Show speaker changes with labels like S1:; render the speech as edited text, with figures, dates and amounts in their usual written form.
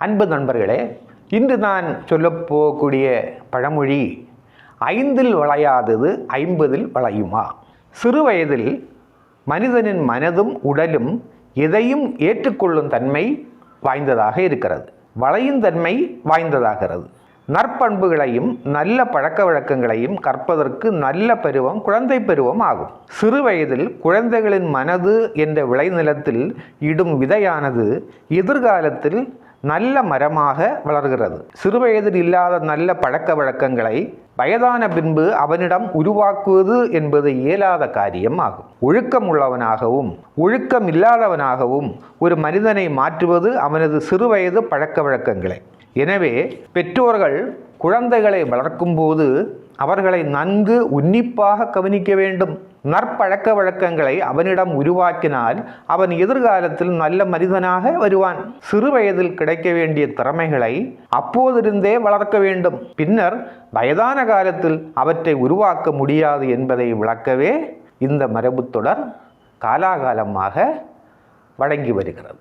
S1: அன்பு நண்பர்களே, இன்று நான் சொல்லப்போகக்கூடிய பழமொழி, 5ல் வளையாதது 50ல் வளையுமா? சிறு வயதில் மனிதனின் மனதும் உடலும் எதையும் ஏற்றுக்கொள்ளும் தன்மை வாய்ந்ததாக இருக்கிறது, வளையும் தன்மை வாய்ந்ததாகிறது. நற்பண்புகளையும் நல்ல பழக்க வழக்கங்களையும் கற்பதற்கு நல்ல பருவம் குழந்தை பருவம் ஆகும். சிறு வயதில் குழந்தைகளின் மனது என்ற விளைநிலத்தில் இடும் விதையானது எதிர்காலத்தில் நல்ல மரமாக வளர்கிறது. சிறுவயதில் இல்லாத நல்ல பழக்க வழக்கங்களை வயதான பின்பு அவனிடம் உருவாக்குவது என்பது இயலாத காரியம் ஆகும். ஒழுக்கம் உள்ளவனாகவும் ஒழுக்கம் இல்லாதவனாகவும் ஒரு மனிதனை மாற்றுவது அவனது சிறுவயது பழக்க வழக்கங்களே. எனவே பெற்றோர்கள் குழந்தைகளை வளர்க்கும் போது அவர்களை நன்கு உன்னிப்பாக கவனிக்க வேண்டும். நற்பழக்க வழக்கங்களை அவனிடம் உருவாக்கினால் அவன் எதிர்காலத்தில் நல்ல மனிதனாக வருவான். சிறு வயதில் கிடைக்க வேண்டிய திறமைகளை அப்போதிருந்தே வளர்க்க வேண்டும். பின்னர் வயதான காலத்தில் அவற்றை உருவாக்க முடியாது என்பதை விளக்கவே இந்த மரபுத்தொடர் காலாகாலமாக வழங்கி வருகிறது.